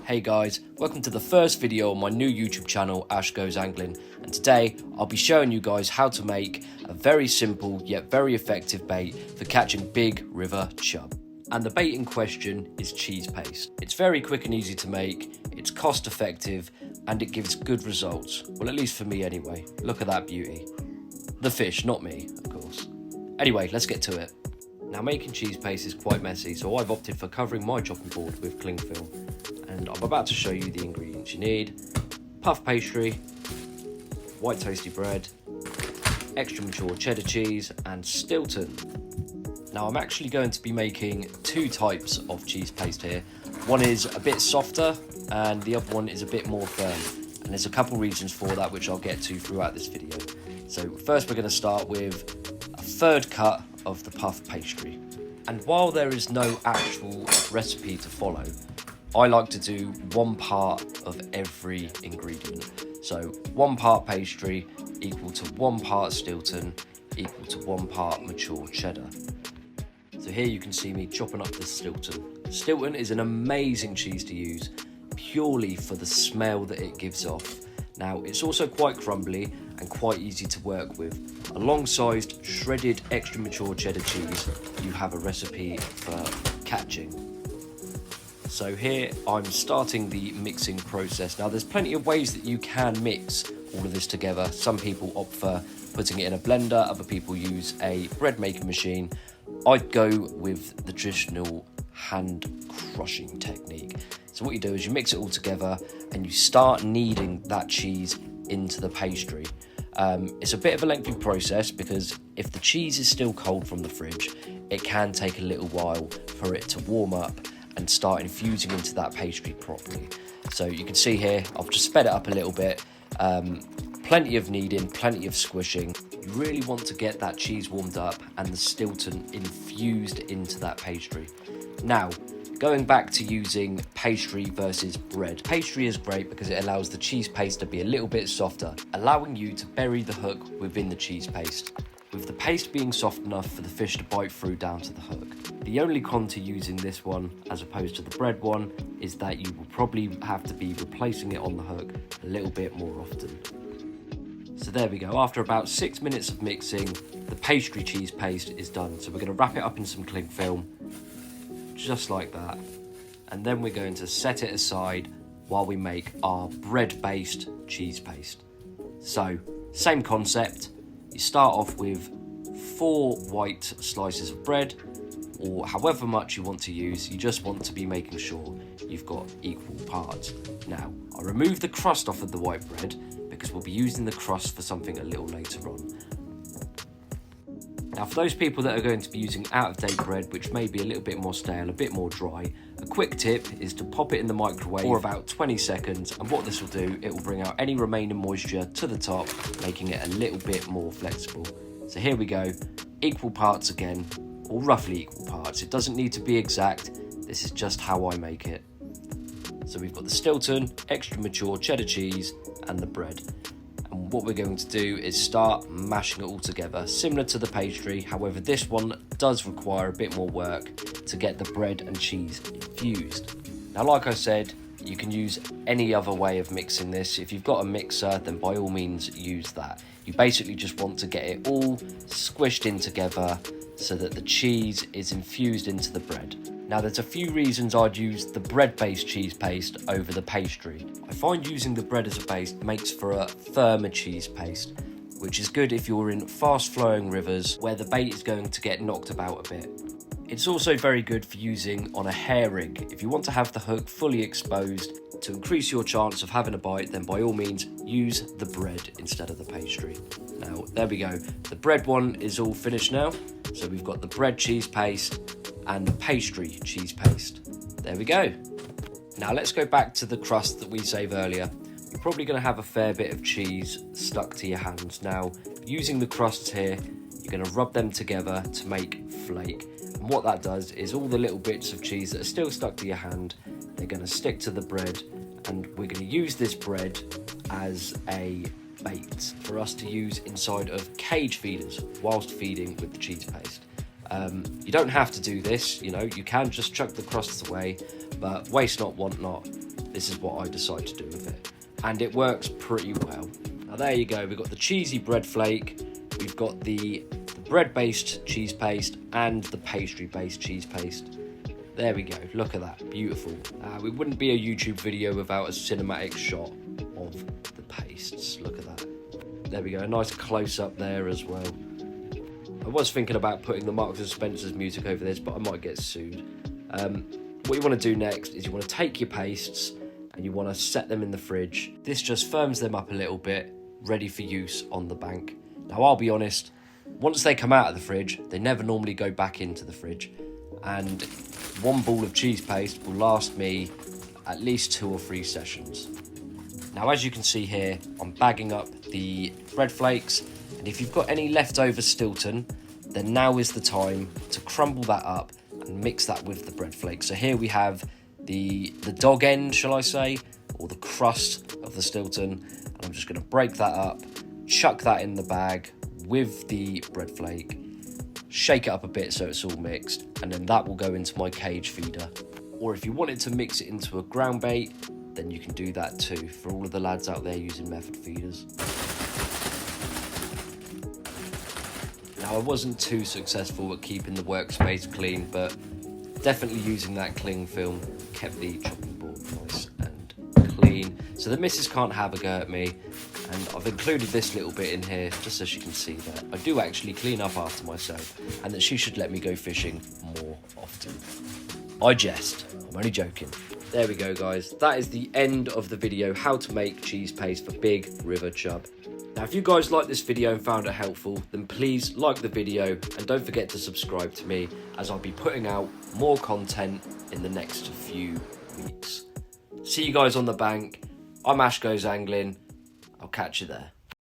Hey guys, welcome to the first video on my new YouTube channel, Ash Goes Angling, and today I'll be showing you guys how to make a very simple yet very effective bait for catching big river chub. And the bait in question is cheese paste. It's very quick and easy to make, it's cost effective, and it gives good results. Well, at least for me anyway. Look at that beauty. The fish, not me, of course. Anyway, let's get to it. Now, making cheese paste is quite messy, so I've opted for covering my chopping board with cling film. And I'm about to show you the ingredients you need. Puff pastry, white toasty bread, extra mature cheddar cheese, and Stilton. Now, I'm actually going to be making two types of cheese paste here. One is a bit softer, and the other one is a bit more firm. And there's a couple reasons for that, which I'll get to throughout this video. So first, we're going to start with a third cut of the puff pastry. And while there is no actual recipe to follow, I like to do 1 part of every ingredient. So 1 part pastry equal to 1 part Stilton equal to 1 part mature cheddar. So here you can see me chopping up the Stilton. Stilton is an amazing cheese to use purely for the smell that it gives off. Now, it's also quite crumbly and quite easy to work with. Alongside shredded extra mature cheddar cheese, you have a recipe for catching. So here I'm starting the mixing process. Now, there's plenty of ways that you can mix all of this together. Some people opt for putting it in a blender, other people use a bread making machine. I'd go with the traditional hand crushing technique. So what you do is you mix it all together and you start kneading that cheese into the pastry. It's a bit of a lengthy process because if the cheese is still cold from the fridge, it can take a little while for it to warm up and start infusing into that pastry properly. So you can see here, I've just sped it up a little bit. Plenty of kneading, plenty of squishing. You really want to get that cheese warmed up and the Stilton infused into that pastry. Now, going back to using pastry versus bread. Pastry is great because it allows the cheese paste to be a little bit softer, allowing you to bury the hook within the cheese paste, with the paste being soft enough for the fish to bite through down to the hook. The only con to using this one, as opposed to the bread one, is that you will probably have to be replacing it on the hook a little bit more often. So there we go, after about 6 minutes of mixing, the pastry cheese paste is done. So we're going to wrap it up in some cling film, just like that. And then we're going to set it aside while we make our bread-based cheese paste. So, same concept. You start off with 4 white slices of bread, or however much you want to use. You just want to be making sure you've got equal parts. Now, I remove the crust off of the white bread because we'll be using the crust for something a little later on. Now, for those people that are going to be using out-of-date bread, which may be a little bit more stale, a bit more dry, a quick tip is to pop it in the microwave for about 20 seconds, and what this will do, it will bring out any remaining moisture to the top, making it a little bit more flexible. So here we go, equal parts again, or roughly equal parts. It doesn't need to be exact, this is just how I make it. So we've got the Stilton, extra mature cheddar cheese, and the bread. And what we're going to do is start mashing it all together, similar to the pastry. However, this one does require a bit more work to get the bread and cheese infused. Now, like I said, you can use any other way of mixing this. If you've got a mixer, then by all means use that. You basically just want to get it all squished in together so that the cheese is infused into the bread. Now, there's a few reasons I'd use the bread-based cheese paste over the pastry. I find using the bread as a base makes for a firmer cheese paste, which is good if you're in fast-flowing rivers where the bait is going to get knocked about a bit. It's also very good for using on a hair rig. If you want to have the hook fully exposed to increase your chance of having a bite, then by all means use the bread instead of the pastry. Now, there we go. The bread one is all finished now. So we've got the bread cheese paste and the pastry cheese paste. There we go. Now let's go back to the crust that we saved earlier. You're probably going to have a fair bit of cheese stuck to your hands. Now, using the crusts here, you're going to rub them together to make flake. And what that does is all the little bits of cheese that are still stuck to your hand, they're going to stick to the bread, and we're going to use this bread as a bait for us to use inside of cage feeders whilst feeding with the cheese paste. You don't have to do this, you know, you can just chuck the crusts away, but waste not, want not. this is what I decide to do with it. And it works pretty well. Now there you go, we've got the cheesy bread flake, we've got the bread-based cheese paste and the pastry-based cheese paste. There we go, look at that, beautiful. It wouldn't be a YouTube video without a cinematic shot of the pastes, look at that. There we go, a nice close-up there as well. I was thinking about putting the Marks & Spencer's music over this, but I might get sued. What you want to do next is you want to take your pastes and you want to set them in the fridge. This just firms them up a little bit, ready for use on the bank. Now I'll be honest, once they come out of the fridge, they never normally go back into the fridge. And one ball of cheese paste will last me at least 2 or 3 sessions. Now as you can see here, I'm bagging up the bread flakes, and if you've got any leftover Stilton, then now is the time to crumble that up and mix that with the bread flakes. So here we have the dog end, shall I say, or the crust of the Stilton, and I'm just going to break that up, chuck that in the bag with the bread flake, shake it up a bit so it's all mixed, and then that will go into my cage feeder. Or if you wanted to mix it into a ground bait, then you can do that too, for all of the lads out there using method feeders. Now I wasn't too successful at keeping the workspace clean, but definitely using that cling film kept the chopping board nice and clean. So the missus can't have a go at me, and I've included this little bit in here just so she can see that I do actually clean up after myself, and that she should let me go fishing more often. I jest, I'm only joking. There we go guys, that is the end of the video, how to make cheese paste for big river chub. Now if you guys liked this video and found it helpful, then please like the video and don't forget to subscribe to me, as I'll be putting out more content in the next few weeks. See you guys on the bank. I'm Ash Goes Angling. I'll catch you there.